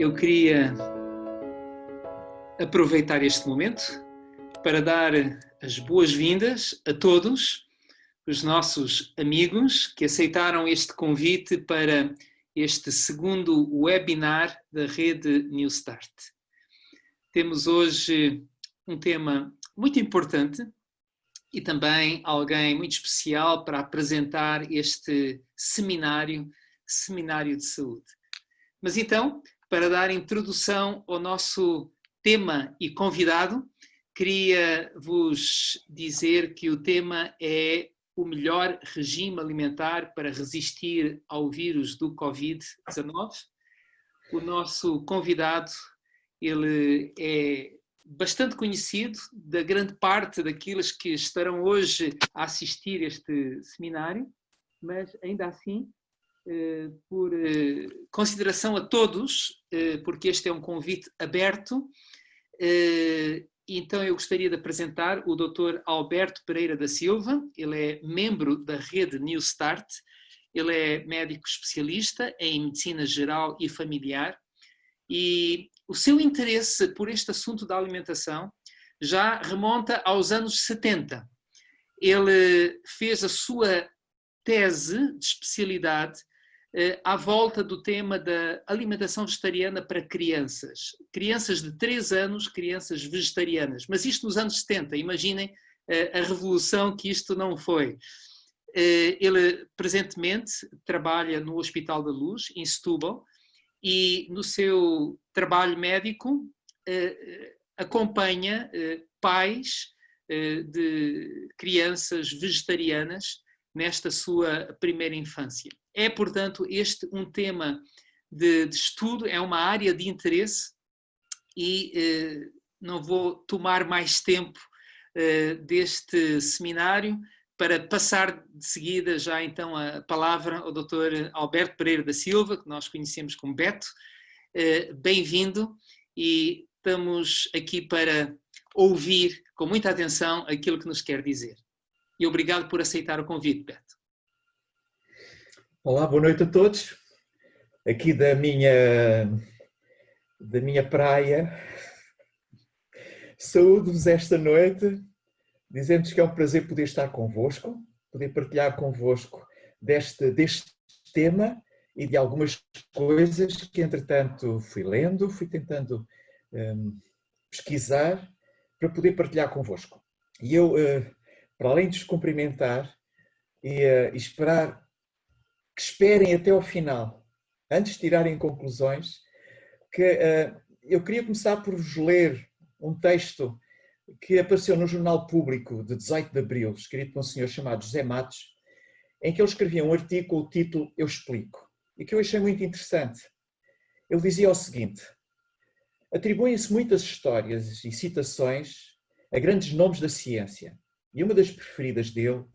Eu queria aproveitar este momento para dar as boas-vindas a todos os nossos amigos que aceitaram este convite para este segundo webinar da rede New Start. Temos hoje um tema muito importante e também alguém muito especial para apresentar este seminário de saúde. Mas então, para dar introdução ao nosso tema e convidado, queria vos dizer que o tema é o melhor regime alimentar para resistir ao vírus do Covid-19. O nosso convidado, ele é bastante conhecido da grande parte daqueles que estarão hoje a assistir este seminário, mas ainda assim, por consideração a todos, porque este é um convite aberto, então eu gostaria de apresentar o Dr. Alberto Pereira da Silva. Ele é membro da rede New Start, ele é médico especialista em medicina geral e familiar e o seu interesse por este assunto da alimentação já remonta aos anos 70. Ele fez a sua tese de especialidade à volta do tema da alimentação vegetariana para crianças. Crianças de 3 anos, crianças vegetarianas. Mas isto nos anos 70, imaginem a revolução que isto não foi. Ele presentemente trabalha no Hospital da Luz, em Setúbal, e no seu trabalho médico acompanha pais de crianças vegetarianas nesta sua primeira infância. É, portanto, este um tema de estudo, é uma área de interesse e não vou tomar mais tempo deste seminário para passar de seguida já então a palavra ao Dr. Alberto Pereira da Silva, que nós conhecemos como Beto. Bem-vindo e estamos aqui para ouvir com muita atenção aquilo que nos quer dizer. E obrigado por aceitar o convite, Beto. Olá, boa noite a todos. Aqui da minha praia. Saúdo-vos esta noite, dizendo-vos que é um prazer poder estar convosco, poder partilhar convosco deste tema e de algumas coisas que, entretanto, fui lendo, fui tentando pesquisar para poder partilhar convosco. E eu, para além de vos cumprimentar e esperar que esperem até ao final, antes de tirarem conclusões, que eu queria começar por vos ler um texto que apareceu no Jornal Público de 18 de abril, escrito por um senhor chamado José Matos, em que ele escrevia um artigo com o título Eu Explico, e que eu achei muito interessante. Ele dizia o seguinte: atribuem-se muitas histórias e citações a grandes nomes da ciência, e uma das preferidas dele,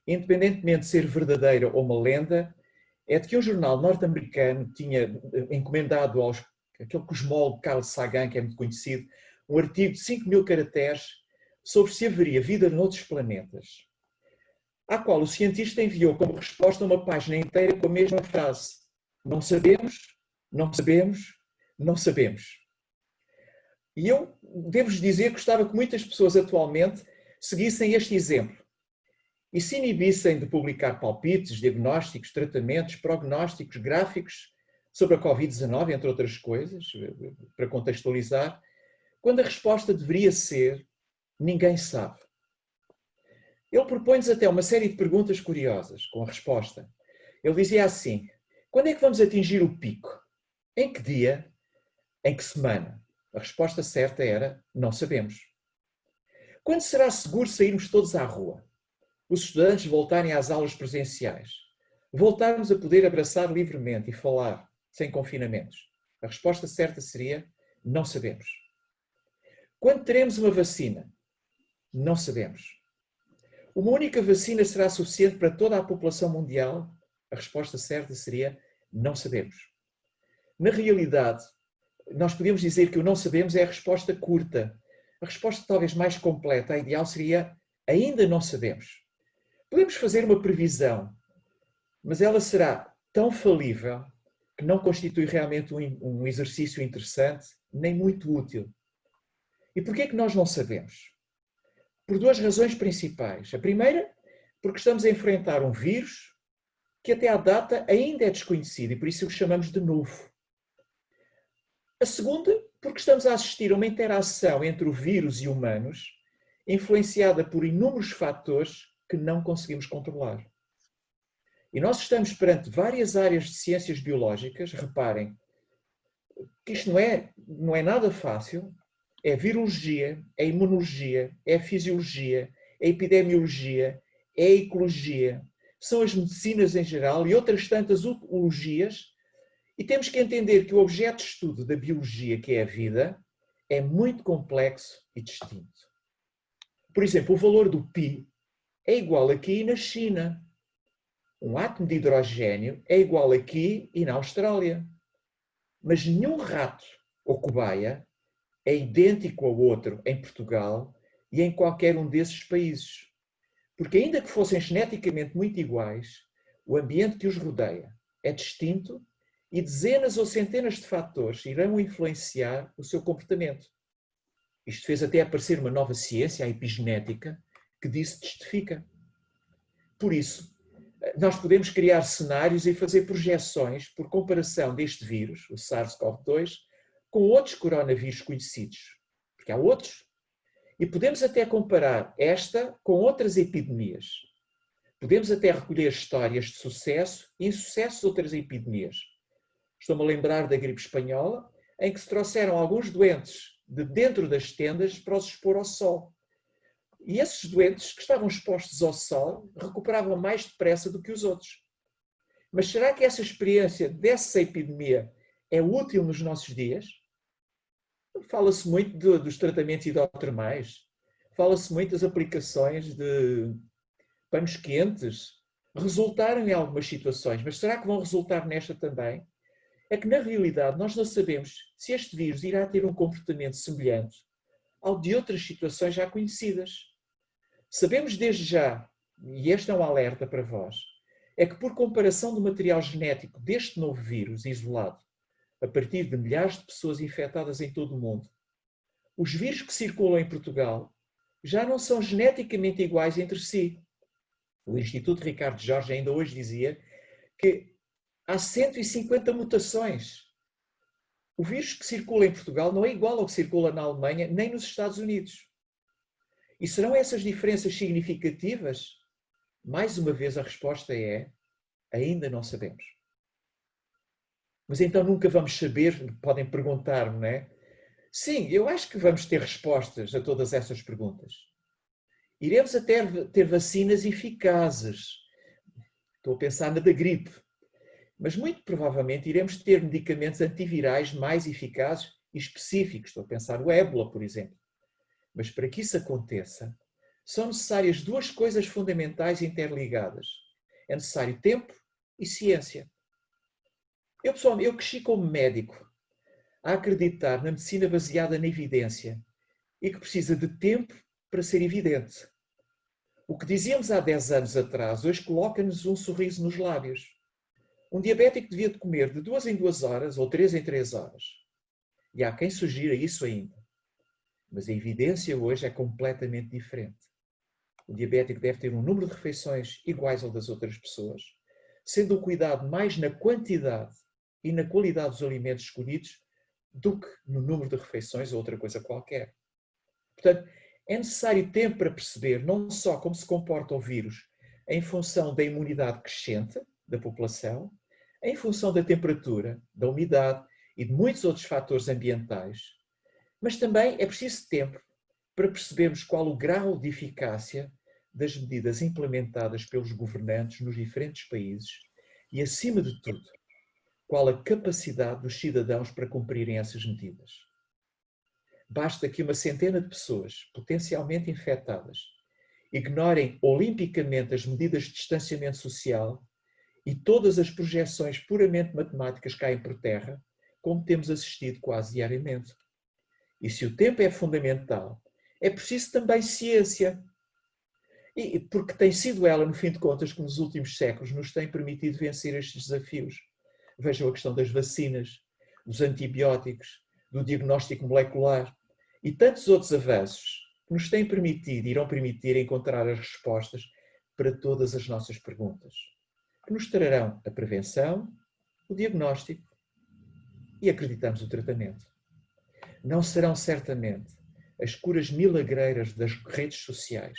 independentemente de ser verdadeira ou uma lenda, é de que um jornal norte-americano tinha encomendado aquele cosmólogo Carl Sagan, que é muito conhecido, um artigo de 5.000 caracteres sobre se haveria vida noutros planetas, à qual o cientista enviou como resposta uma página inteira com a mesma frase: não sabemos, não sabemos, não sabemos. E eu devo-vos dizer que gostava que muitas pessoas atualmente seguissem este exemplo e se inibissem de publicar palpites, diagnósticos, tratamentos, prognósticos, gráficos sobre a Covid-19, entre outras coisas, para contextualizar, quando a resposta deveria ser: ninguém sabe. Ele propõe-nos até uma série de perguntas curiosas com a resposta. Ele dizia assim: quando é que vamos atingir o pico? Em que dia? Em que semana? A resposta certa era: não sabemos. Quando será seguro sairmos todos à rua? Os estudantes voltarem às aulas presenciais? Voltarmos a poder abraçar livremente e falar, sem confinamentos? A resposta certa seria: não sabemos. Quando teremos uma vacina? Não sabemos. Uma única vacina será suficiente para toda a população mundial? A resposta certa seria: não sabemos. Na realidade, nós podemos dizer que o não sabemos é a resposta curta. A resposta talvez mais completa, a ideal, seria: ainda não sabemos. Podemos fazer uma previsão, mas ela será tão falível, que não constitui realmente um exercício interessante, nem muito útil. E porquê é que nós não sabemos? Por duas razões principais. A primeira, porque estamos a enfrentar um vírus que até à data ainda é desconhecido e por isso o chamamos de novo. A segunda, porque estamos a assistir a uma interação entre o vírus e humanos influenciada por inúmeros fatores que não conseguimos controlar. E nós estamos perante várias áreas de ciências biológicas, reparem, que isto não é nada fácil, é virologia, é imunologia, é fisiologia, é epidemiologia, é ecologia, são as medicinas em geral e outras tantas ologias, e temos que entender que o objeto de estudo da biologia, que é a vida, é muito complexo e distinto. Por exemplo, o valor do π é igual aqui na China. Um átomo de hidrogênio é igual aqui e na Austrália. Mas nenhum rato ou cobaia é idêntico ao outro em Portugal e em qualquer um desses países. Porque ainda que fossem geneticamente muito iguais, o ambiente que os rodeia é distinto e dezenas ou centenas de fatores irão influenciar o seu comportamento. Isto fez até aparecer uma nova ciência, a epigenética, que disso testifica. Por isso, nós podemos criar cenários e fazer projeções por comparação deste vírus, o SARS-CoV-2, com outros coronavírus conhecidos. Porque há outros. E podemos até comparar esta com outras epidemias. Podemos até recolher histórias de sucesso e insucesso de outras epidemias. Estou-me a lembrar da gripe espanhola, em que se trouxeram alguns doentes de dentro das tendas para os expor ao sol. E esses doentes que estavam expostos ao sol recuperavam mais depressa do que os outros. Mas será que essa experiência dessa epidemia é útil nos nossos dias? Fala-se muito dos tratamentos hidrotermais, fala-se muito das aplicações de panos quentes, resultaram em algumas situações, mas será que vão resultar nesta também? É que, na realidade, nós não sabemos se este vírus irá ter um comportamento semelhante ao de outras situações já conhecidas. Sabemos desde já, e este é um alerta para vós, é que por comparação do material genético deste novo vírus isolado, a partir de milhares de pessoas infectadas em todo o mundo, os vírus que circulam em Portugal já não são geneticamente iguais entre si. O Instituto Ricardo Jorge ainda hoje dizia que há 150 mutações. O vírus que circula em Portugal não é igual ao que circula na Alemanha nem nos Estados Unidos. E serão essas diferenças significativas? Mais uma vez a resposta é: ainda não sabemos. Mas então nunca vamos saber, podem perguntar-me, não é? Sim, eu acho que vamos ter respostas a todas essas perguntas. Iremos até ter vacinas eficazes. Estou a pensar na da gripe. Mas muito provavelmente iremos ter medicamentos antivirais mais eficazes e específicos. Estou a pensar no ébola, por exemplo. Mas para que isso aconteça, são necessárias duas coisas fundamentais interligadas. É necessário tempo e ciência. Eu, pessoalmente, eu cresci como médico a acreditar na medicina baseada na evidência e que precisa de tempo para ser evidente. O que dizíamos há 10 anos atrás, hoje coloca-nos um sorriso nos lábios. Um diabético devia de comer de 2 em 2 horas ou 3 em 3 horas. E há quem sugira isso ainda. Mas a evidência hoje é completamente diferente. O diabético deve ter um número de refeições iguais ao das outras pessoas, sendo o cuidado mais na quantidade e na qualidade dos alimentos escolhidos do que no número de refeições ou outra coisa qualquer. Portanto, é necessário tempo para perceber não só como se comporta o vírus em função da imunidade crescente da população, em função da temperatura, da umidade e de muitos outros fatores ambientais, mas também é preciso tempo para percebermos qual o grau de eficácia das medidas implementadas pelos governantes nos diferentes países e, acima de tudo, qual a capacidade dos cidadãos para cumprirem essas medidas. Basta que uma centena de pessoas potencialmente infectadas ignorem olimpicamente as medidas de distanciamento social e todas as projeções puramente matemáticas caem por terra, como temos assistido quase diariamente. E se o tempo é fundamental, é preciso também ciência. E porque tem sido ela, no fim de contas, que nos últimos séculos nos tem permitido vencer estes desafios. Vejam a questão das vacinas, dos antibióticos, do diagnóstico molecular e tantos outros avanços que nos têm permitido e irão permitir encontrar as respostas para todas as nossas perguntas, que nos trarão a prevenção, o diagnóstico e, acreditamos, o tratamento. Não serão certamente as curas milagreiras das redes sociais,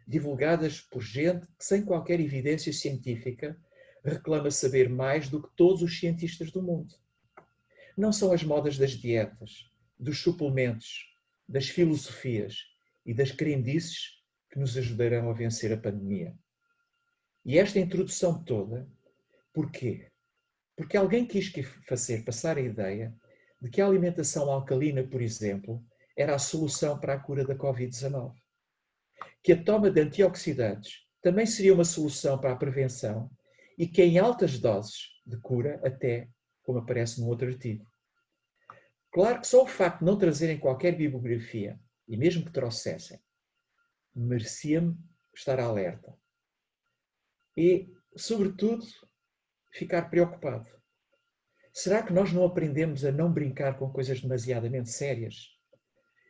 divulgadas por gente que, sem qualquer evidência científica, reclama saber mais do que todos os cientistas do mundo. Não são as modas das dietas, dos suplementos, das filosofias e das crendices que nos ajudarão a vencer a pandemia. E esta introdução toda, porquê? Porque alguém quis fazer passar a ideia de que a alimentação alcalina, por exemplo, era a solução para a cura da Covid-19. Que a toma de antioxidantes também seria uma solução para a prevenção e que em altas doses de cura até, como aparece num outro artigo. Claro que só o facto de não trazerem qualquer bibliografia, e mesmo que trouxessem, merecia-me estar alerta. E, sobretudo, ficar preocupado. Será que nós não aprendemos a não brincar com coisas demasiadamente sérias?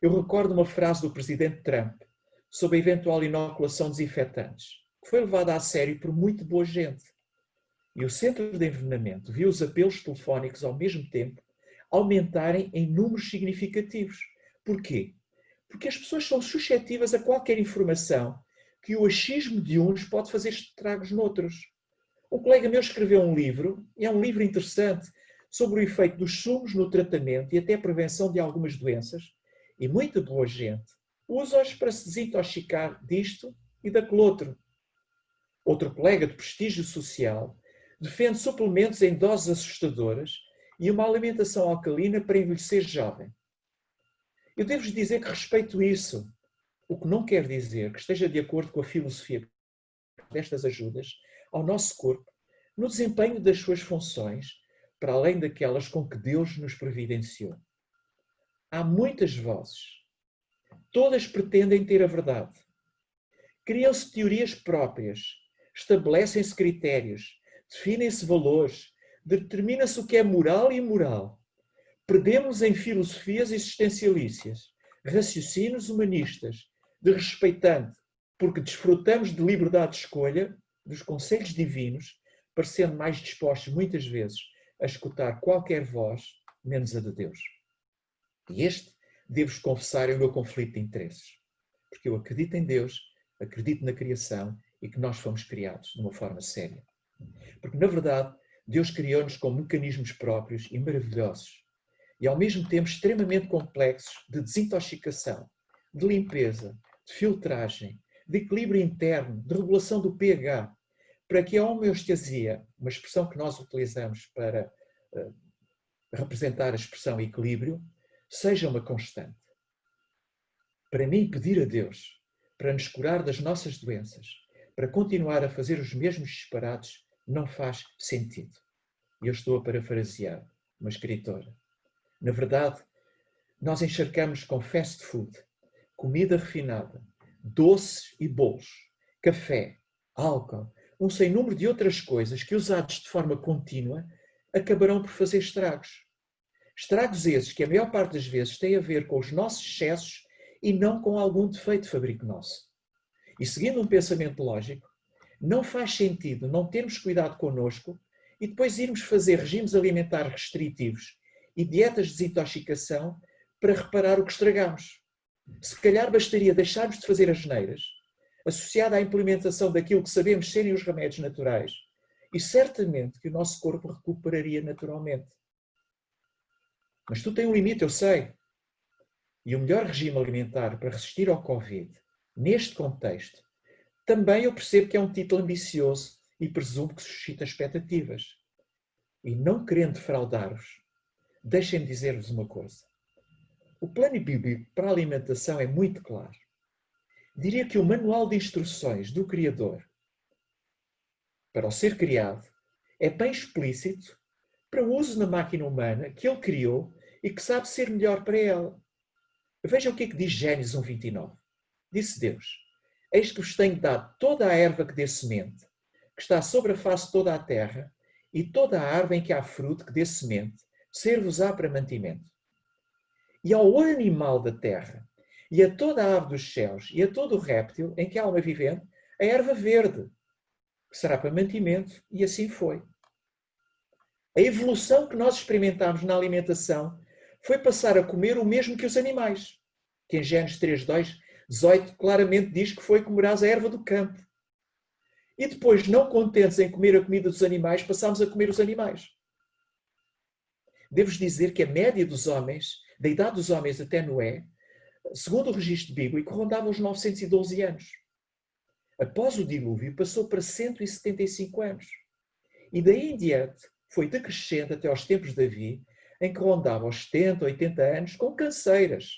Eu recordo uma frase do presidente Trump sobre a eventual inoculação de desinfetantes, que foi levada a sério por muito boa gente. E o Centro de Envenenamento viu os apelos telefónicos ao mesmo tempo aumentarem em números significativos. Porquê? Porque as pessoas são suscetíveis a qualquer informação que o achismo de uns pode fazer estragos noutros. Um colega meu escreveu um livro, e é um livro interessante, sobre o efeito dos sumos no tratamento e até a prevenção de algumas doenças, e muita boa gente usa-os para se desintoxicar disto e daquele outro. Outro colega de prestígio social defende suplementos em doses assustadoras e uma alimentação alcalina para envelhecer jovem. Eu devo-vos dizer que respeito isso, o que não quer dizer que esteja de acordo com a filosofia destas ajudas ao nosso corpo no desempenho das suas funções, para além daquelas com que Deus nos providenciou. Há muitas vozes. Todas pretendem ter a verdade. Criam-se teorias próprias, estabelecem-se critérios, definem-se valores, determina-se o que é moral e imoral. Perdemos em filosofias existencialícias, raciocínios humanistas, de respeitante, porque desfrutamos de liberdade de escolha, dos conselhos divinos, parecendo mais dispostos, muitas vezes, a escutar qualquer voz, menos a de Deus. E este, devo-vos confessar, é o meu conflito de interesses. Porque eu acredito em Deus, acredito na criação e que nós fomos criados de uma forma séria. Porque, na verdade, Deus criou-nos com mecanismos próprios e maravilhosos, e ao mesmo tempo extremamente complexos de desintoxicação, de limpeza, de filtragem, de equilíbrio interno, de regulação do pH, para que a homeostasia, uma expressão que nós utilizamos para representar a expressão equilíbrio, seja uma constante. Para mim, pedir a Deus para nos curar das nossas doenças, para continuar a fazer os mesmos disparates, não faz sentido. E eu estou a parafrasear uma escritora. Na verdade, nós encharcamos com fast food, comida refinada, doces e bolos, café, álcool, um sem número de outras coisas que, usados de forma contínua, acabarão por fazer estragos. Estragos esses que a maior parte das vezes têm a ver com os nossos excessos e não com algum defeito de fabrico nosso. E seguindo um pensamento lógico, não faz sentido não termos cuidado connosco e depois irmos fazer regimes alimentares restritivos e dietas de desintoxicação para reparar o que estragamos. Se calhar bastaria deixarmos de fazer as asneiras, associada à implementação daquilo que sabemos serem os remédios naturais, e certamente que o nosso corpo recuperaria naturalmente. Mas tudo tem um limite, eu sei. E o melhor regime alimentar para resistir ao Covid, neste contexto, também eu percebo que é um título ambicioso e presumo que suscita expectativas. E não querendo defraudar-vos, deixem-me dizer-vos uma coisa. O plano bíblico para a alimentação é muito claro. Diria que o manual de instruções do Criador para o ser criado é bem explícito para o uso na máquina humana que ele criou e que sabe ser melhor para ela. Vejam o que é que diz Gênesis 1:29. Disse Deus: eis que vos tenho dado toda a erva que dê semente, que está sobre a face de toda a terra, e toda a árvore em que há fruto que dê semente, ser-vos-á para mantimento. E ao animal da terra, e a toda a ave dos céus, e a todo o réptil em que há alma vivente, a erva verde, que será para mantimento, e assim foi. A evolução que nós experimentámos na alimentação foi passar a comer o mesmo que os animais, que em Gênesis 3:18 claramente diz que foi comerás a erva do campo. E depois, não contentes em comer a comida dos animais, passámos a comer os animais. Devo-vos dizer que a média dos homens, da idade dos homens até Noé, segundo o registro bíblico, rondava os 912 anos. Após o dilúvio, passou para 175 anos. E daí em diante, foi decrescendo até aos tempos de Davi, em que rondava aos 70, 80 anos, com canseiras.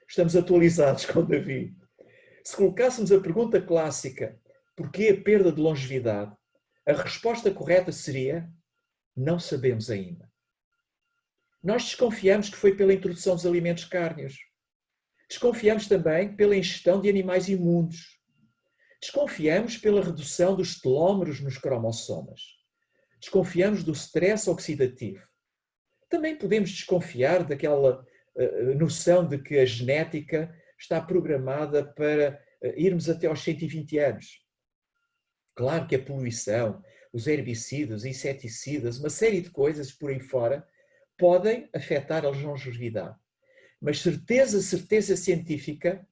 Estamos atualizados com Davi. Se colocássemos a pergunta clássica, porquê a perda de longevidade? A resposta correta seria, não sabemos ainda. Nós desconfiamos que foi pela introdução dos alimentos cárneos. Desconfiamos também pela ingestão de animais imundos. Desconfiamos pela redução dos telómeros nos cromossomas. Desconfiamos do stress oxidativo. Também podemos desconfiar daquela noção de que a genética está programada para irmos até aos 120 anos. Claro que a poluição, os herbicidas, os inseticidas, uma série de coisas por aí fora podem afetar a longevidade. Mas certeza científica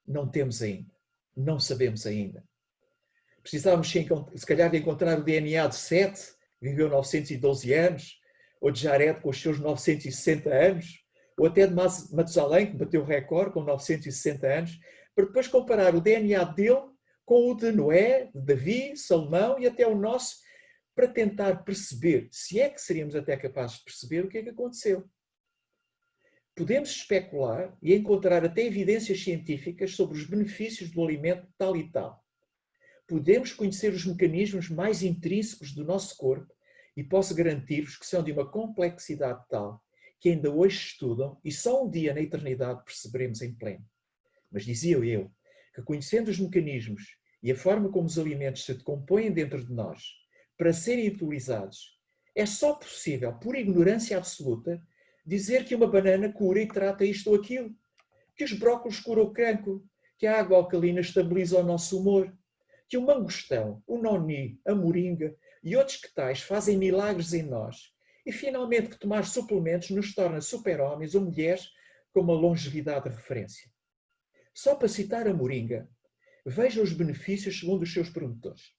não temos ainda. Não sabemos ainda. Precisávamos, se calhar, de encontrar o DNA de Sete, que viveu 912 anos, ou de Jared, com os seus 960 anos, ou até de Matusalém, que bateu o recorde com 960 anos, para depois comparar o DNA dele com o de Noé, de Davi, Salomão e até o nosso, para tentar perceber, se é que seríamos até capazes de perceber o que é que aconteceu. Podemos especular e encontrar até evidências científicas sobre os benefícios do alimento tal e tal. Podemos conhecer os mecanismos mais intrínsecos do nosso corpo e posso garantir-vos que são de uma complexidade tal que ainda hoje estudam e só um dia na eternidade perceberemos em pleno. Mas dizia eu que, conhecendo os mecanismos e a forma como os alimentos se decompõem dentro de nós para serem utilizados, é só possível, por ignorância absoluta, dizer que uma banana cura e trata isto ou aquilo, que os brócolos curam o cancro, que a água alcalina estabiliza o nosso humor, que o mangostão, o noni, a moringa e outros que tais fazem milagres em nós, e finalmente que tomar suplementos nos torna super-homens ou mulheres com uma longevidade de referência. Só para citar a moringa, veja os benefícios segundo os seus promotores.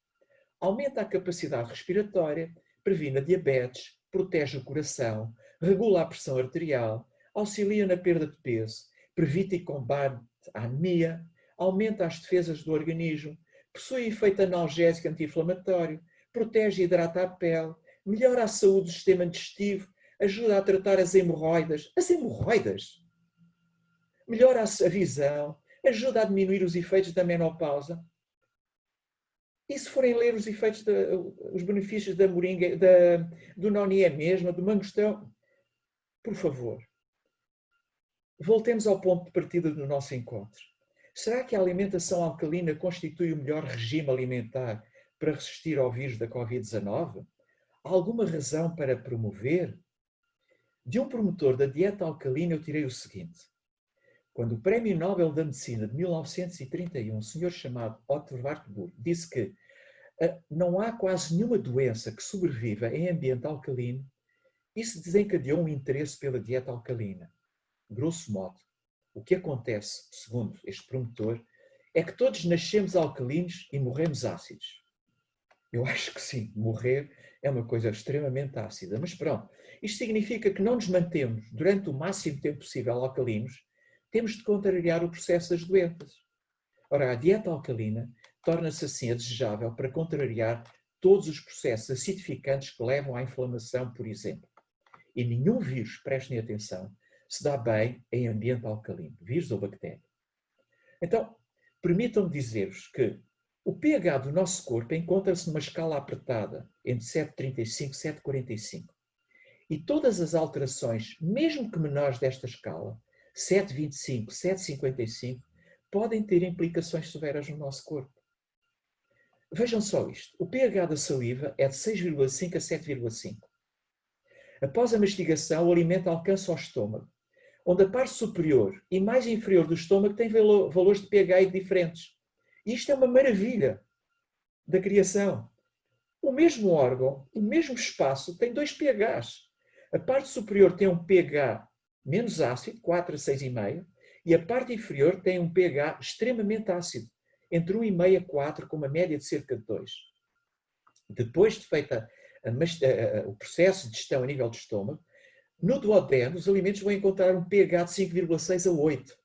Aumenta a capacidade respiratória, previne a diabetes, protege o coração, regula a pressão arterial, auxilia na perda de peso, previne e combate a anemia, aumenta as defesas do organismo, possui efeito analgésico anti-inflamatório, protege e hidrata a pele, melhora a saúde do sistema digestivo, ajuda a tratar as hemorroidas. As hemorroidas? Melhora a visão, ajuda a diminuir os efeitos da menopausa. E se forem ler os efeitos, os benefícios da moringa, do noni mesmo, do mangostão, por favor, voltemos ao ponto de partida do nosso encontro. Será que a alimentação alcalina constitui o melhor regime alimentar para resistir ao vírus da Covid-19? Há alguma razão para promover? De um promotor da dieta alcalina eu tirei o seguinte. Quando o Prémio Nobel da Medicina de 1931, um senhor chamado Otto Warburg, disse que não há quase nenhuma doença que sobreviva em ambiente alcalino, isso desencadeou um interesse pela dieta alcalina. Grosso modo, o que acontece, segundo este promotor, é que todos nascemos alcalinos e morremos ácidos. Eu acho que sim, morrer é uma coisa extremamente ácida, mas pronto. Isto significa que não nos mantemos durante o máximo tempo possível alcalinos, temos de contrariar o processo das doenças. Ora, a dieta alcalina torna-se assim a desejável para contrariar todos os processos acidificantes que levam à inflamação, por exemplo. E nenhum vírus, prestem atenção, se dá bem em ambiente alcalino, vírus ou bactéria. Então, permitam-me dizer-vos que o pH do nosso corpo encontra-se numa escala apertada, entre 7,35 e 7,45. E todas as alterações, mesmo que menores desta escala, 7,25, 7,55, podem ter implicações severas no nosso corpo. Vejam só isto. O pH da saliva é de 6,5 a 7,5. Após a mastigação, o alimento alcança o estômago, onde a parte superior e mais inferior do estômago tem valores de pH diferentes. E isto é uma maravilha da criação. O mesmo órgão, o mesmo espaço, tem dois pHs. A parte superior tem um pH menos ácido, 4 a 6,5, e a parte inferior tem um pH extremamente ácido, entre 1,5 a 4, com uma média de cerca de 2. Depois de feita o processo de digestão a nível do estômago, no duodeno os alimentos vão encontrar um pH de 5,6 a 8.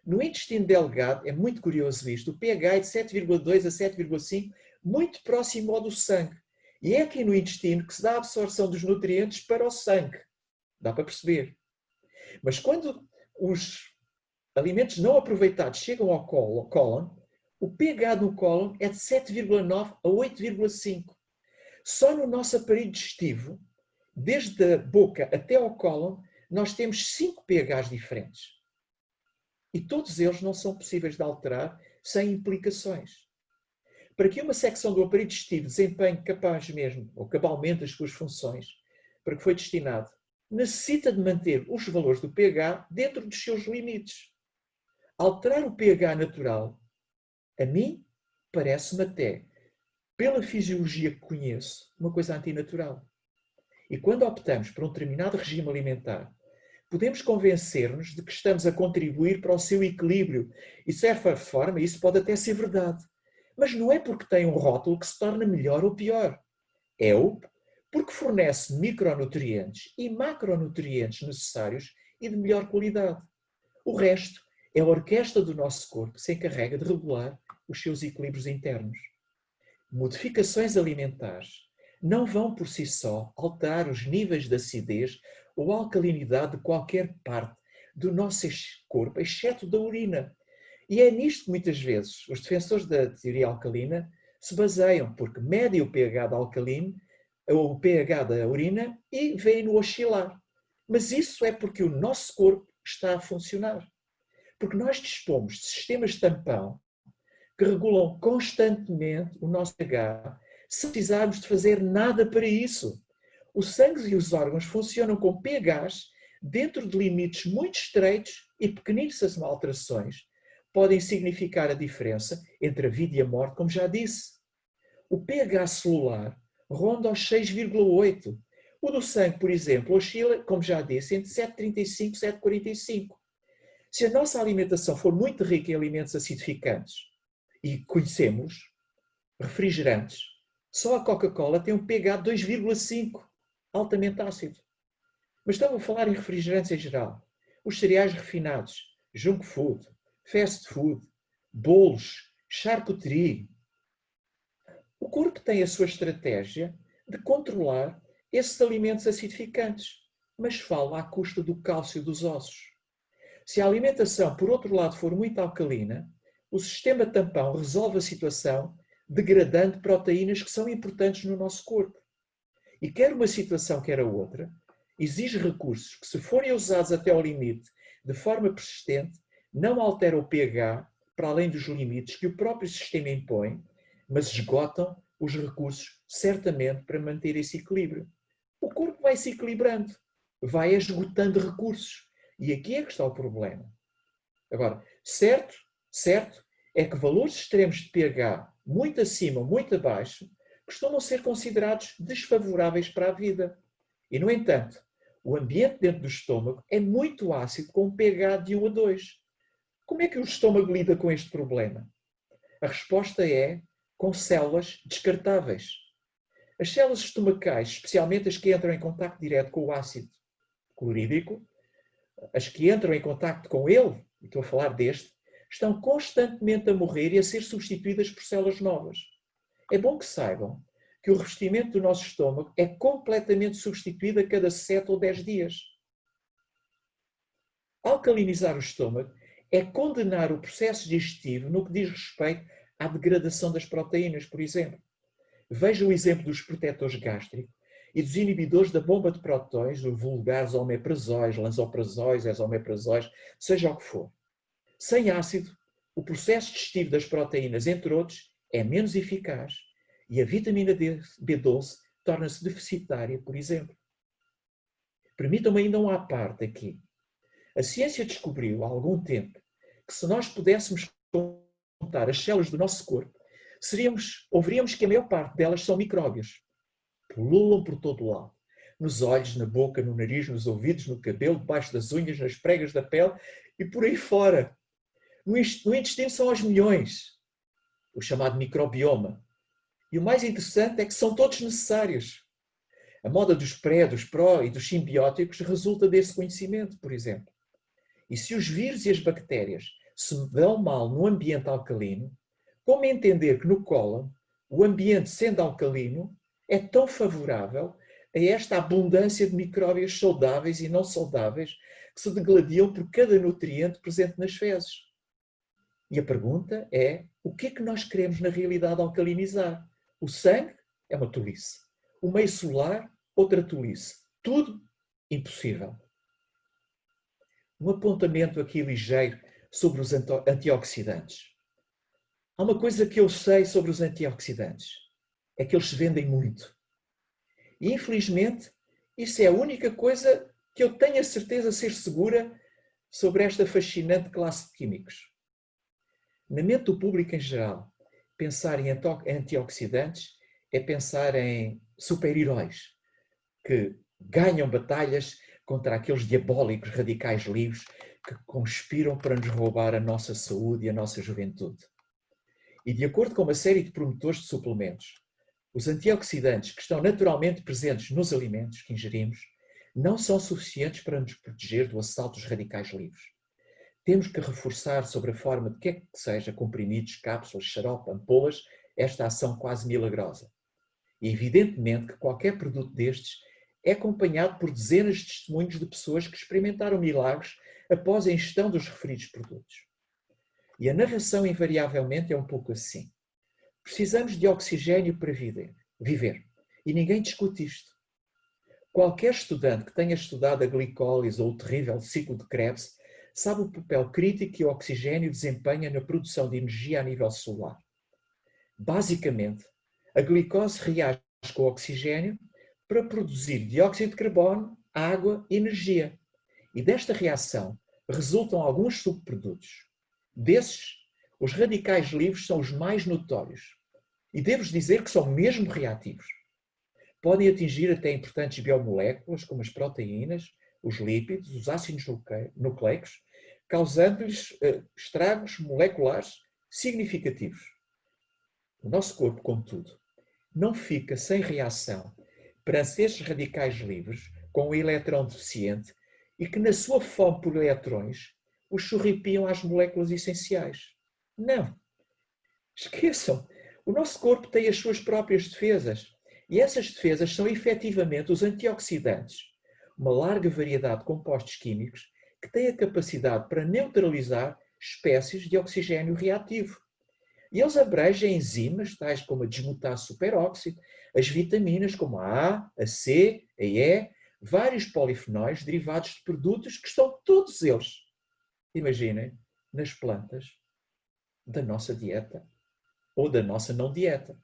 No intestino delgado, é muito curioso isto, o pH é de 7,2 a 7,5, muito próximo ao do sangue. E é aqui no intestino que se dá a absorção dos nutrientes para o sangue. Dá para perceber. Mas quando os alimentos não aproveitados chegam ao cólon, o pH no cólon é de 7,9 a 8,5. Só no nosso aparelho digestivo, desde a boca até ao cólon, nós temos 5 pHs diferentes. E todos eles não são possíveis de alterar sem implicações. Para que uma secção do aparelho digestivo desempenhe capaz mesmo, ou cabalmente as suas funções, para que foi destinado, necessita de manter os valores do pH dentro dos seus limites. Alterar o pH natural, a mim, parece-me até, pela fisiologia que conheço, uma coisa antinatural. E quando optamos por um determinado regime alimentar, podemos convencer-nos de que estamos a contribuir para o seu equilíbrio. E, de certa forma, isso pode até ser verdade. Mas não é porque tem um rótulo que se torna melhor ou pior. É porque fornece micronutrientes e macronutrientes necessários e de melhor qualidade. O resto é a orquestra do nosso corpo que se encarrega de regular os seus equilíbrios internos. Modificações alimentares não vão por si só alterar os níveis de acidez ou alcalinidade de qualquer parte do nosso corpo, exceto da urina. E é nisto que muitas vezes os defensores da teoria alcalina se baseiam, porque medem o pH da alcalina, ou o pH da urina, e veem-no oscilar. Mas isso é porque o nosso corpo está a funcionar. Porque nós dispomos de sistemas de tampão que regulam constantemente o nosso pH, sem precisarmos de fazer nada para isso. O sangue e os órgãos funcionam com pHs dentro de limites muito estreitos e pequeníssimas alterações podem significar a diferença entre a vida e a morte, como já disse. O pH celular ronda aos 6,8. O do sangue, por exemplo, oscila, como já disse, entre 7,35 e 7,45. Se a nossa alimentação for muito rica em alimentos acidificantes, e conhecemos, refrigerantes, só a Coca-Cola tem um pH de 2,5, altamente ácido. Mas estamos a falar em refrigerantes em geral. Os cereais refinados, junk food, fast food, bolos, charcuterie. O corpo tem a sua estratégia de controlar esses alimentos acidificantes, mas fala à custa do cálcio dos ossos. Se a alimentação, por outro lado, for muito alcalina, o sistema tampão resolve a situação degradando proteínas que são importantes no nosso corpo. E quer uma situação, quer a outra, exige recursos que, se forem usados até ao limite, de forma persistente, não alteram o pH para além dos limites que o próprio sistema impõe, mas esgotam os recursos certamente para manter esse equilíbrio. O corpo vai se equilibrando, vai esgotando recursos. E aqui é que está o problema. Agora, certo é que valores extremos de pH, muito acima ou muito abaixo, costumam ser considerados desfavoráveis para a vida. E, no entanto, o ambiente dentro do estômago é muito ácido, com um pH de 1 a 2. Como é que o estômago lida com este problema? A resposta é com células descartáveis. As células estomacais, especialmente as que entram em contacto direto com o ácido clorídrico, as que entram em contacto com ele, estou a falar deste, estão constantemente a morrer e a ser substituídas por células novas. É bom que saibam que o revestimento do nosso estômago é completamente substituído a cada 7 ou 10 dias. Alcalinizar o estômago é condenar o processo digestivo no que diz respeito à degradação das proteínas, por exemplo. Veja o exemplo dos protetores gástricos e dos inibidores da bomba de prótons, os vulgares omeprazóis, lansoprazóis, esomeprazóis, seja o que for. Sem ácido, o processo digestivo das proteínas, entre outros, é menos eficaz e a vitamina B12 torna-se deficitária, por exemplo. Permitam-me ainda um à parte aqui. A ciência descobriu há algum tempo que se nós pudéssemos contar as células do nosso corpo, ouviríamos que a maior parte delas são micróbios. Pululam por todo o lado. Nos olhos, na boca, no nariz, nos ouvidos, no cabelo, debaixo das unhas, nas pregas da pele e por aí fora. No intestino são aos milhões, o chamado microbioma. E o mais interessante é que são todos necessários. A moda dos pré, dos pró e dos simbióticos resulta desse conhecimento, por exemplo. E se os vírus e as bactérias se dão mal no ambiente alcalino, como entender que no cólon, o ambiente sendo alcalino, é tão favorável a esta abundância de micróbios saudáveis e não saudáveis que se degladiam por cada nutriente presente nas fezes? E a pergunta é, o que é que nós queremos na realidade alcalinizar? O sangue é uma tolice. O meio solar, outra tolice. Tudo impossível. Um apontamento aqui ligeiro sobre os antioxidantes. Há uma coisa que eu sei sobre os antioxidantes. É que eles se vendem muito. E, infelizmente, isso é a única coisa que eu tenho a certeza ser segura sobre esta fascinante classe de químicos. Na mente do público em geral, pensar em antioxidantes é pensar em super-heróis que ganham batalhas contra aqueles diabólicos radicais livres que conspiram para nos roubar a nossa saúde e a nossa juventude. E de acordo com uma série de promotores de suplementos, os antioxidantes que estão naturalmente presentes nos alimentos que ingerimos não são suficientes para nos proteger do assalto dos radicais livres. Temos que reforçar sobre a forma de que seja, comprimidos, cápsulas, xarope, ampolas, esta ação quase milagrosa. E evidentemente que qualquer produto destes é acompanhado por dezenas de testemunhos de pessoas que experimentaram milagres após a ingestão dos referidos produtos. E a narração invariavelmente é um pouco assim. Precisamos de oxigênio para viver. E ninguém discute isto. Qualquer estudante que tenha estudado a glicólise ou o terrível ciclo de Krebs sabe o papel crítico que o oxigênio desempenha na produção de energia a nível celular. Basicamente, a glicose reage com o oxigênio para produzir dióxido de carbono, água e energia. E desta reação resultam alguns subprodutos. Desses, os radicais livres são os mais notórios. E devo dizer que são mesmo reativos. Podem atingir até importantes biomoléculas, como as proteínas, os lípidos, os ácidos nucleicos, causando-lhes estragos moleculares significativos. O nosso corpo, contudo, não fica sem reação perante estes radicais livres com o eletrão deficiente e que, na sua fome por eletrões, os chorripiam às moléculas essenciais. Não. Esqueçam. O nosso corpo tem as suas próprias defesas. E essas defesas são efetivamente os antioxidantes, uma larga variedade de compostos químicos que têm a capacidade para neutralizar espécies de oxigênio reativo. E eles abrangem enzimas, tais como a desmutase superóxido, as vitaminas como a A, a C, a E, vários polifenóis derivados de produtos que estão todos eles, imaginem, nas plantas da nossa dieta ou da nossa não dieta.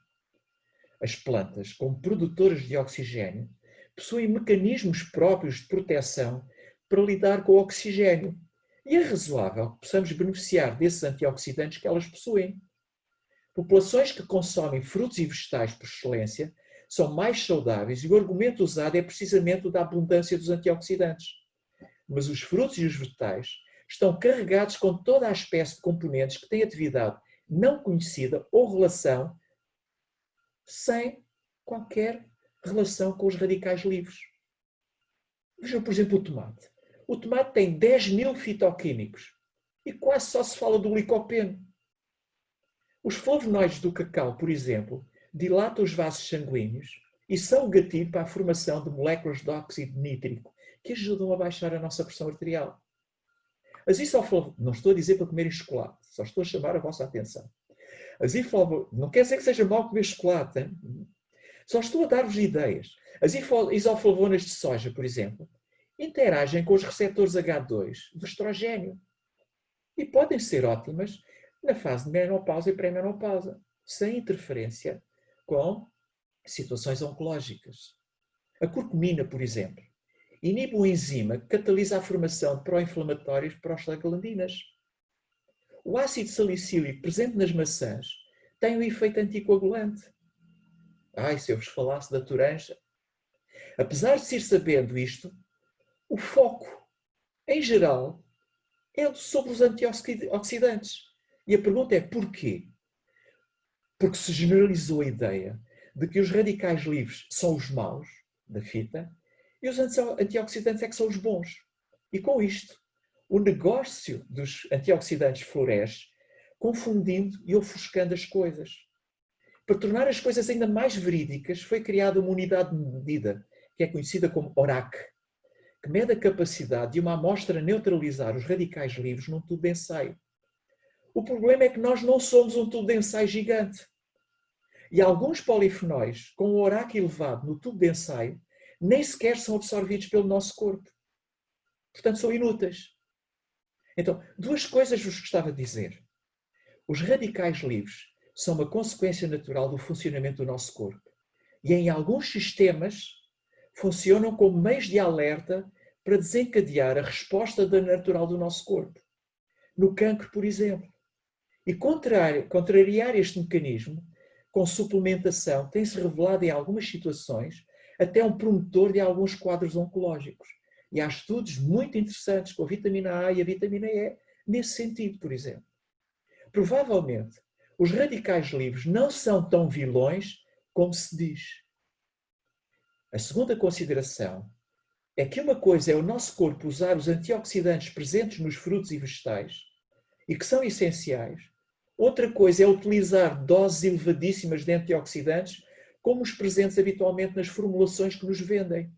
As plantas, como produtoras de oxigênio, possuem mecanismos próprios de proteção para lidar com o oxigênio. E é razoável que possamos beneficiar desses antioxidantes que elas possuem. Populações que consomem frutos e vegetais por excelência são mais saudáveis e o argumento usado é precisamente o da abundância dos antioxidantes. Mas os frutos e os vegetais estão carregados com toda a espécie de componentes que têm atividade não conhecida ou relação sem qualquer relação com os radicais livres. Vejam, por exemplo, o tomate. O tomate tem 10.000 fitoquímicos e quase só se fala do licopeno. Os flavonoides do cacau, por exemplo, dilatam os vasos sanguíneos e são o gatilho para a formação de moléculas de óxido nítrico que ajudam a baixar a nossa pressão arterial. As isoflavonoides, não estou a dizer para comerem chocolate, só estou a chamar a vossa atenção. Não quer dizer que seja mau comer chocolate, hein? Só estou a dar-vos ideias. As isoflavonas de soja, por exemplo, interagem com os receptores H2 do estrogênio e podem ser ótimas na fase de menopausa e pré-menopausa. sem interferência com situações oncológicas. A curcumina, por exemplo, inibe uma enzima que catalisa a formação de pró-inflamatórios prostaglandinas. O ácido salicílico presente nas maçãs tem um efeito anticoagulante. Ai, se eu vos falasse da toranja. Apesar de se ir sabendo isto, o foco, em geral, é sobre os antioxidantes. E a pergunta é porquê? Porque se generalizou a ideia de que os radicais livres são os maus da fita e os antioxidantes é que são os bons. E com isto, o negócio dos antioxidantes floresce, confundindo e ofuscando as coisas. Para tornar as coisas ainda mais verídicas, foi criada uma unidade de medida, que é conhecida como ORAC, que mede a capacidade de uma amostra neutralizar os radicais livres num tubo de ensaio. O problema é que nós não somos um tubo de ensaio gigante. E alguns polifenóis com o ORAC elevado no tubo de ensaio nem sequer são absorvidos pelo nosso corpo. Portanto, são inúteis. Então, duas coisas vos gostava de dizer. Os radicais livres são uma consequência natural do funcionamento do nosso corpo. E em alguns sistemas funcionam como meios de alerta para desencadear a resposta natural do nosso corpo. No cancro, por exemplo. E contrariar este mecanismo com suplementação tem-se revelado em algumas situações até um promotor de alguns quadros oncológicos. E há estudos muito interessantes com a vitamina A e a vitamina E nesse sentido, por exemplo. Provavelmente, os radicais livres não são tão vilões como se diz. A segunda consideração é que uma coisa é o nosso corpo usar os antioxidantes presentes nos frutos e vegetais e que são essenciais. Outra coisa é utilizar doses elevadíssimas de antioxidantes como os presentes habitualmente nas formulações que nos vendem.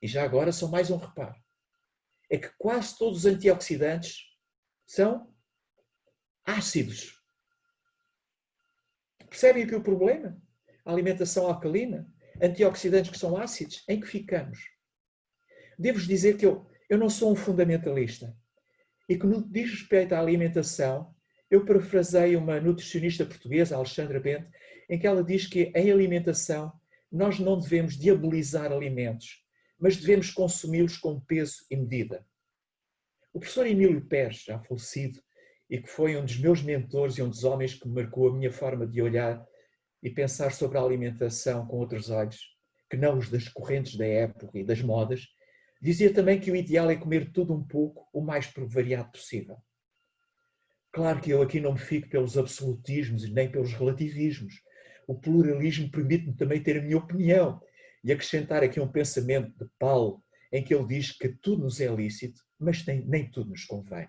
E já agora só mais um reparo. É que quase todos os antioxidantes são ácidos. Percebem aqui o problema? A alimentação alcalina, antioxidantes que são ácidos, em que ficamos? Devo-vos dizer que eu não sou um fundamentalista e que no que diz respeito à alimentação, eu parafrasei uma nutricionista portuguesa, Alexandra Bente, em que ela diz que em alimentação nós não devemos diabolizar alimentos, mas devemos consumi-los com peso e medida. O professor Emílio Pérez, já falecido, e que foi um dos meus mentores e um dos homens que marcou a minha forma de olhar e pensar sobre a alimentação com outros olhos, que não os das correntes da época e das modas, dizia também que o ideal é comer tudo um pouco, o mais variado possível. Claro que eu aqui não me fico pelos absolutismos e nem pelos relativismos. O pluralismo permite-me também ter a minha opinião e acrescentar aqui um pensamento de Paulo, em que ele diz que tudo nos é lícito, mas nem tudo nos convém.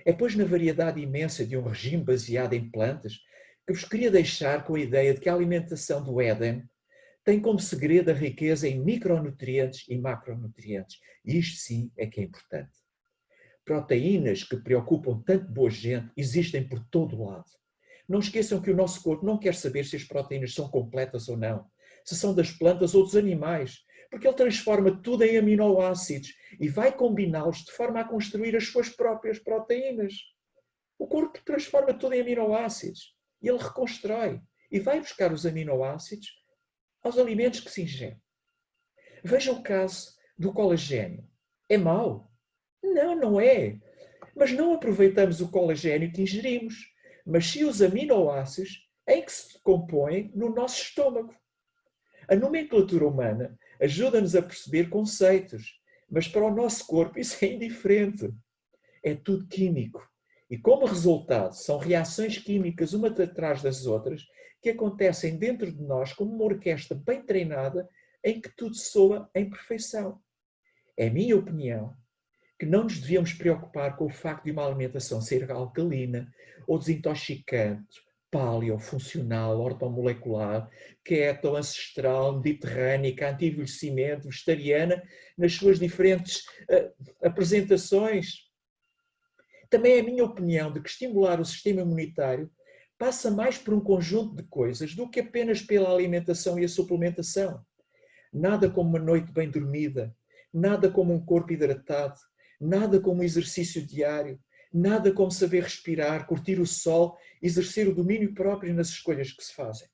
É, pois, na variedade imensa de um regime baseado em plantas que vos queria deixar com a ideia de que a alimentação do Éden tem como segredo a riqueza em micronutrientes e macronutrientes. E isto sim é que é importante. Proteínas que preocupam tanto boa gente existem por todo o lado. Não esqueçam que o nosso corpo não quer saber se as proteínas são completas ou não, se são das plantas ou dos animais, porque ele transforma tudo em aminoácidos e vai combiná-los de forma a construir as suas próprias proteínas. O corpo transforma tudo em aminoácidos e ele reconstrói e vai buscar os aminoácidos aos alimentos que se ingere. Veja o caso do colagênio. É mau? Não, não é. Mas não aproveitamos o colagênio que ingerimos, mas sim os aminoácidos em que se compõem no nosso estômago. A nomenclatura humana ajuda-nos a perceber conceitos, mas para o nosso corpo isso é indiferente. É tudo químico. E como resultado, são reações químicas uma atrás das outras que acontecem dentro de nós como uma orquestra bem treinada em que tudo soa em perfeição. É a minha opinião que não nos devíamos preocupar com o facto de uma alimentação ser alcalina ou desintoxicante, paleo, funcional, ortomolecular, keto, ancestral, mediterrânica, anti-envelhecimento, vegetariana, nas suas diferentes apresentações. Também é a minha opinião de que estimular o sistema imunitário passa mais por um conjunto de coisas do que apenas pela alimentação e a suplementação. Nada como uma noite bem dormida, nada como um corpo hidratado, nada como um exercício diário, Nada como saber respirar, curtir o sol, exercer o domínio próprio nas escolhas que se fazem.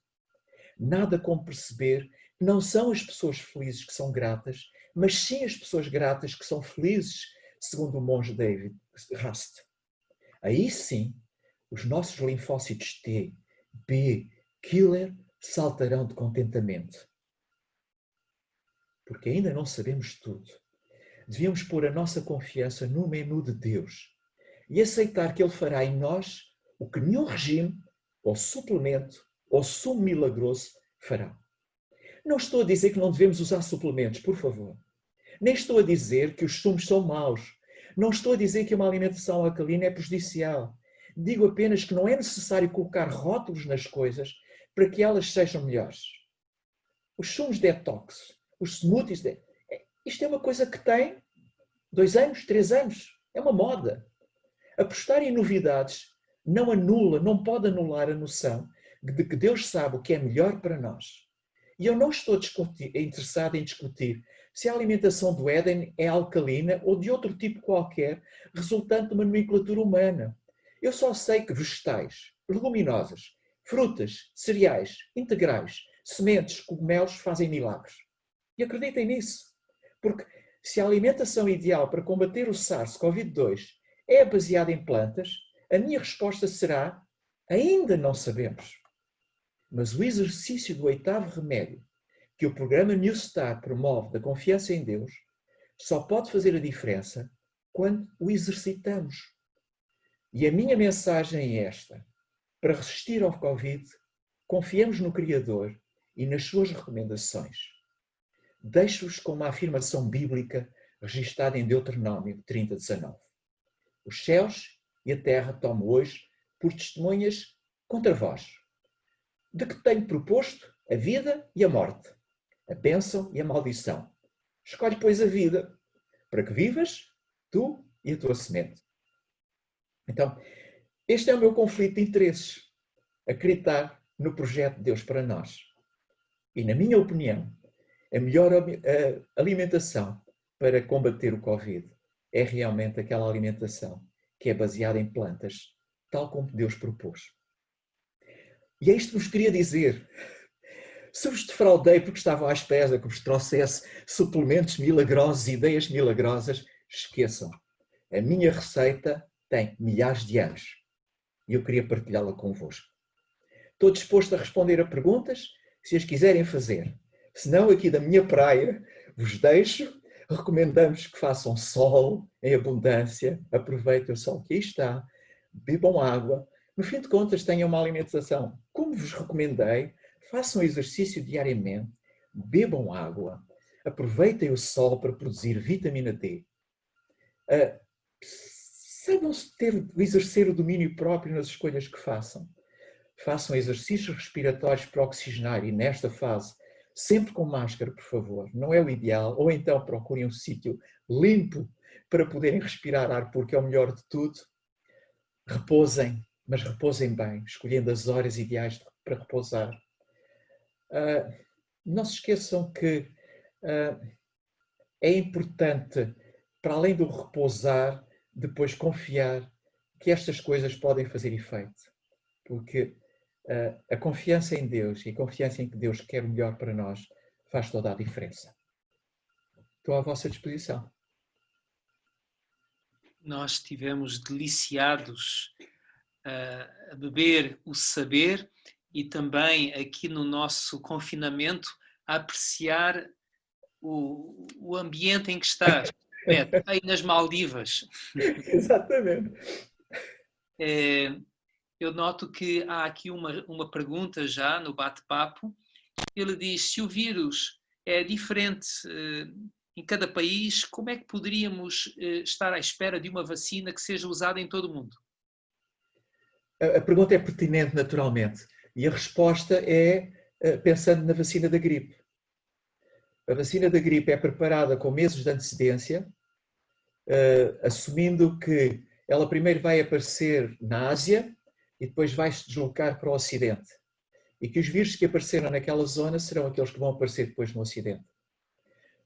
Nada como perceber que não são as pessoas felizes que são gratas, mas sim as pessoas gratas que são felizes, segundo o monge David Rust. Aí sim, os nossos linfócitos T, B, killer saltarão de contentamento. Porque ainda não sabemos tudo. Devíamos pôr a nossa confiança no menu de Deus e aceitar que Ele fará em nós o que nenhum regime, ou suplemento, ou sumo milagroso fará. Não estou a dizer que não devemos usar suplementos, por favor. Nem estou a dizer que os sumos são maus. Não estou a dizer que uma alimentação alcalina é prejudicial. Digo apenas que não é necessário colocar rótulos nas coisas para que elas sejam melhores. Os sumos detox, os smoothies, isto é uma coisa que tem 2 anos, 3 anos. É uma moda. Apostar em novidades não anula, não pode anular a noção de que Deus sabe o que é melhor para nós. E eu não estou interessado em discutir se a alimentação do Éden é alcalina ou de outro tipo qualquer, resultante de uma nomenclatura humana. Eu só sei que vegetais, leguminosas, frutas, cereais, integrais, sementes, cogumelos fazem milagres. E acreditem nisso. Porque se a alimentação ideal para combater o SARS-CoV-2 é baseada em plantas, a minha resposta será: ainda não sabemos. Mas o exercício do 8º remédio que o programa New Start promove da confiança em Deus só pode fazer a diferença quando o exercitamos. E a minha mensagem é esta: para resistir ao Covid, confiemos no Criador e nas suas recomendações. Deixo-vos com uma afirmação bíblica registada em Deuteronômio 30:19. Os céus e a terra tomo hoje por testemunhas contra vós, de que tenho proposto a vida e a morte, a bênção e a maldição. Escolhe, pois, a vida, para que vivas, tu e a tua semente. Então, este é o meu conflito de interesses. Acreditar no projeto de Deus para nós. E, na minha opinião, a melhor alimentação para combater o Covid é realmente aquela alimentação que é baseada em plantas, tal como Deus propôs. E é isto que vos queria dizer. Se vos defraudei porque estavam à espera que vos trouxesse suplementos milagrosos, ideias milagrosas, esqueçam. A minha receita tem milhares de anos e eu queria partilhá-la convosco. Estou disposto a responder a perguntas se as quiserem fazer. Se não, aqui da minha praia, vos deixo. Recomendamos que façam sol em abundância, aproveitem o sol que aí está, bebam água. No fim de contas, tenham uma alimentação como vos recomendei, façam exercício diariamente, bebam água, aproveitem o sol para produzir vitamina D. Saibam exercer o domínio próprio nas escolhas que façam. Façam exercícios respiratórios para oxigenar e, nesta fase, sempre com máscara, por favor. Não é o ideal. Ou então procurem um sítio limpo para poderem respirar ar, porque é o melhor de tudo. Repousem, mas repousem bem, escolhendo as horas ideais para repousar. Não se esqueçam que é importante, para além do repousar, depois confiar que estas coisas podem fazer efeito. Porque a confiança em Deus e a confiança em que Deus quer o melhor para nós faz toda a diferença. Estou à vossa disposição. Nós estivemos deliciados a beber o saber e também aqui no nosso confinamento a apreciar o ambiente em que estás, aí nas Maldivas. Exatamente. Eu noto que há aqui uma pergunta já no bate-papo. Ele diz: se o vírus é diferente em cada país, como é que poderíamos estar à espera de uma vacina que seja usada em todo o mundo? A pergunta é pertinente, naturalmente. E a resposta é pensando na vacina da gripe. A vacina da gripe é preparada com meses de antecedência, assumindo que ela primeiro vai aparecer na Ásia e depois vai se deslocar para o Ocidente. E que os vírus que apareceram naquela zona serão aqueles que vão aparecer depois no Ocidente.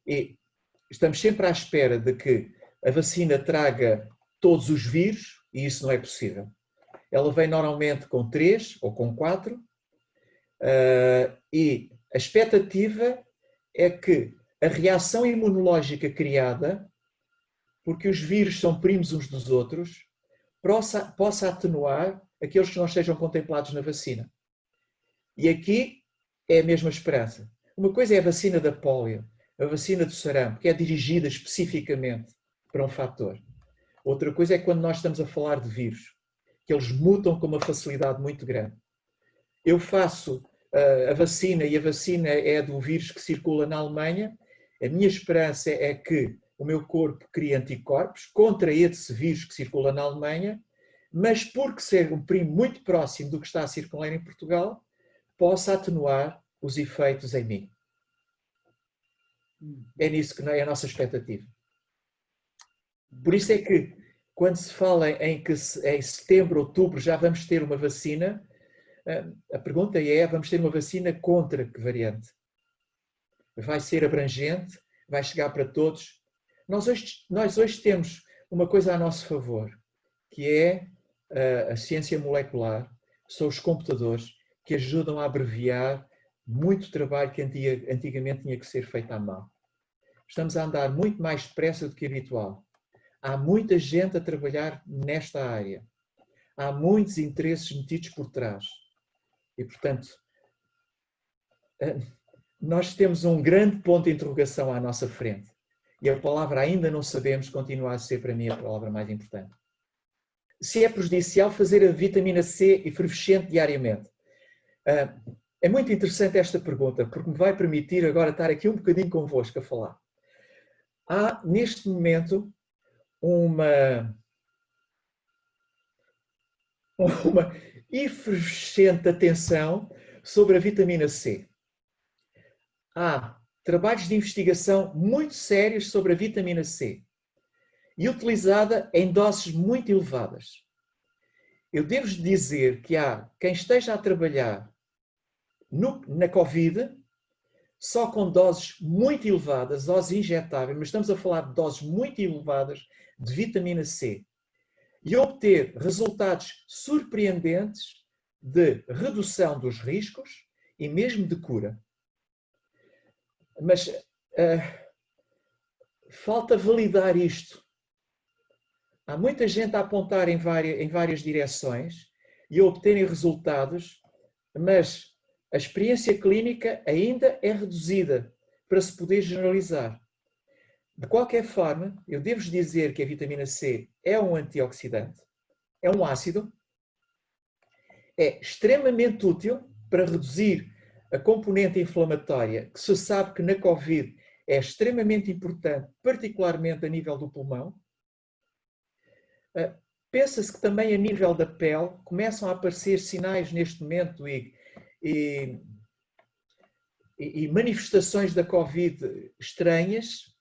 E estamos sempre à espera de que a vacina traga todos os vírus, e isso não é possível. Ela vem normalmente com 3 ou com 4, e a expectativa é que a reação imunológica criada, porque os vírus são primos uns dos outros, possa atenuar aqueles que não sejam contemplados na vacina. E aqui é a mesma esperança. Uma coisa é a vacina da polio, a vacina do sarampo, que é dirigida especificamente para um fator. Outra coisa é quando nós estamos a falar de vírus, que eles mutam com uma facilidade muito grande. Eu faço a vacina e a vacina é do vírus que circula na Alemanha. A minha esperança é que o meu corpo crie anticorpos contra esse vírus que circula na Alemanha, mas porque ser um primo muito próximo do que está a circular em Portugal, possa atenuar os efeitos em mim. É nisso que é a nossa expectativa. Por isso é que, quando se fala em que em setembro, outubro, já vamos ter uma vacina, a pergunta é, vamos ter uma vacina contra que variante? Vai ser abrangente? Vai chegar para todos? Nós hoje temos uma coisa a nosso favor, que é a ciência molecular, são os computadores que ajudam a abreviar muito trabalho que antigamente tinha que ser feito à mão. Estamos a andar muito mais depressa do que habitual. Há muita gente a trabalhar nesta área. Há muitos interesses metidos por trás. E, portanto, nós temos um grande ponto de interrogação à nossa frente. E a palavra ainda não sabemos continua a ser, para mim, a palavra mais importante. Se é prejudicial fazer a vitamina C efervescente diariamente? É muito interessante esta pergunta, porque me vai permitir agora estar aqui um bocadinho convosco a falar. Há, neste momento, uma efervescente atenção sobre a vitamina C. Há trabalhos de investigação muito sérios sobre a vitamina C e utilizada em doses muito elevadas. Eu devo dizer que há quem esteja a trabalhar na Covid só com doses muito elevadas, doses injetáveis, mas estamos a falar de doses muito elevadas de vitamina C e obter resultados surpreendentes de redução dos riscos e mesmo de cura. Mas falta validar isto. Há muita gente a apontar em várias direções e a obterem resultados, mas a experiência clínica ainda é reduzida para se poder generalizar. De qualquer forma, eu devo dizer que a vitamina C é um antioxidante, é um ácido, é extremamente útil para reduzir a componente inflamatória, que se sabe que na Covid é extremamente importante, particularmente a nível do pulmão. Pensa-se que também a nível da pele começam a aparecer sinais neste momento e manifestações da Covid estranhas,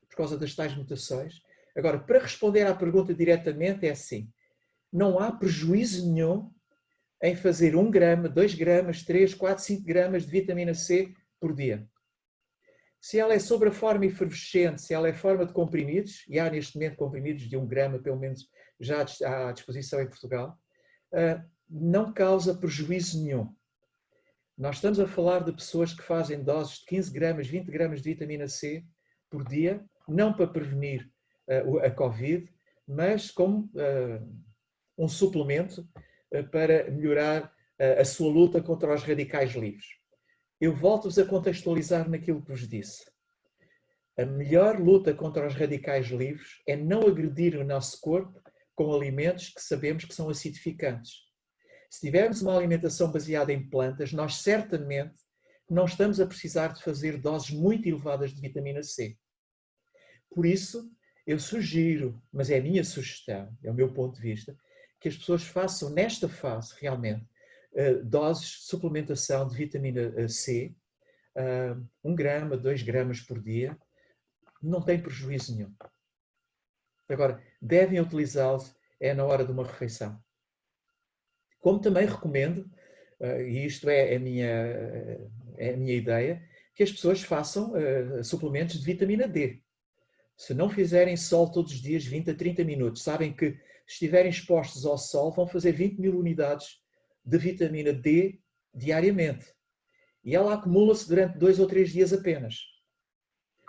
por causa das tais mutações. Agora, para responder à pergunta diretamente, é assim: não há prejuízo nenhum em fazer 1 grama, 2 gramas, 3, 4, 5 gramas de vitamina C por dia. Se ela é sob a forma efervescente, se ela é forma de comprimidos, e há neste momento comprimidos de 1 grama, pelo menos, já à disposição em Portugal, não causa prejuízo nenhum. Nós estamos a falar de pessoas que fazem doses de 15 gramas, 20 gramas de vitamina C por dia, não para prevenir a Covid, mas como um suplemento para melhorar a sua luta contra os radicais livres. Eu volto-vos a contextualizar naquilo que vos disse. A melhor luta contra os radicais livres é não agredir o nosso corpo com alimentos que sabemos que são acidificantes. Se tivermos uma alimentação baseada em plantas, nós certamente não estamos a precisar de fazer doses muito elevadas de vitamina C. Por isso, eu sugiro, mas é a minha sugestão, é o meu ponto de vista, que as pessoas façam nesta fase realmente doses de suplementação de vitamina C, 1 grama, 2 gramas por dia, não tem prejuízo nenhum. Agora, devem utilizá-los na hora de uma refeição. Como também recomendo, e isto é a minha ideia, que as pessoas façam suplementos de vitamina D. Se não fizerem sol todos os dias, 20 a 30 minutos, sabem que estiverem expostos ao sol, vão fazer 20 mil unidades de vitamina D diariamente. E ela acumula-se durante 2 ou 3 dias apenas.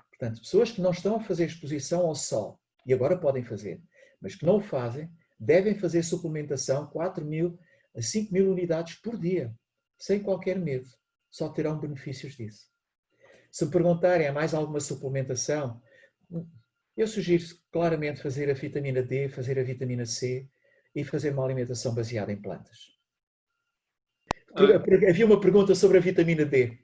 Portanto, pessoas que não estão a fazer exposição ao sol, e agora podem fazer, mas que não o fazem, devem fazer suplementação 4 mil a 5 mil unidades por dia, sem qualquer medo. Só terão benefícios disso. Se me perguntarem, há mais alguma suplementação? Eu sugiro claramente fazer a vitamina D, fazer a vitamina C e fazer uma alimentação baseada em plantas. Havia uma pergunta sobre a vitamina D.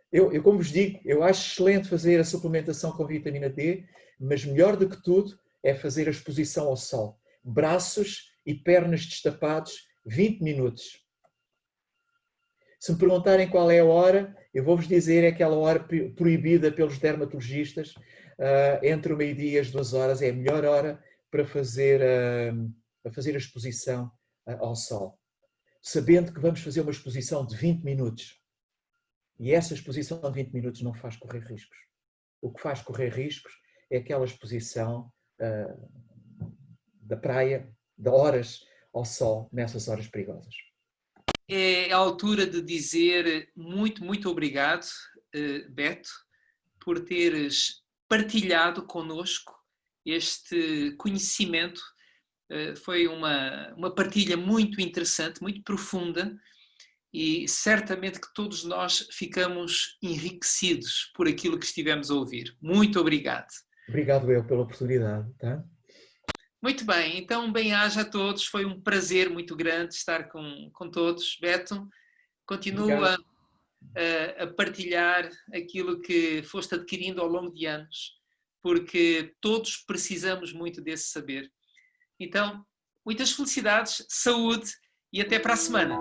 Eu, como vos digo, eu acho excelente fazer a suplementação com vitamina D, mas melhor do que tudo é fazer a exposição ao sol. Braços e pernas destapados, 20 minutos. Se me perguntarem qual é a hora, eu vou-vos dizer é aquela hora proibida pelos dermatologistas, entre o meio-dia e as 2 horas, é a melhor hora para fazer a exposição ao sol. Sabendo que vamos fazer uma exposição de 20 minutos. E essa exposição de 20 minutos não faz correr riscos. O que faz correr riscos é aquela exposição da praia, de horas ao sol, nessas horas perigosas. É a altura de dizer muito, muito obrigado, Beto, por teres partilhado connosco este conhecimento. Foi uma partilha muito interessante, muito profunda, e certamente que todos nós ficamos enriquecidos por aquilo que estivemos a ouvir. Muito obrigado. Obrigado eu pela oportunidade. Tá? Muito bem, então bem-aja a todos, foi um prazer muito grande estar com todos. Beto, continua a partilhar aquilo que foste adquirindo ao longo de anos, porque todos precisamos muito desse saber. Então, muitas felicidades, saúde e até para a semana.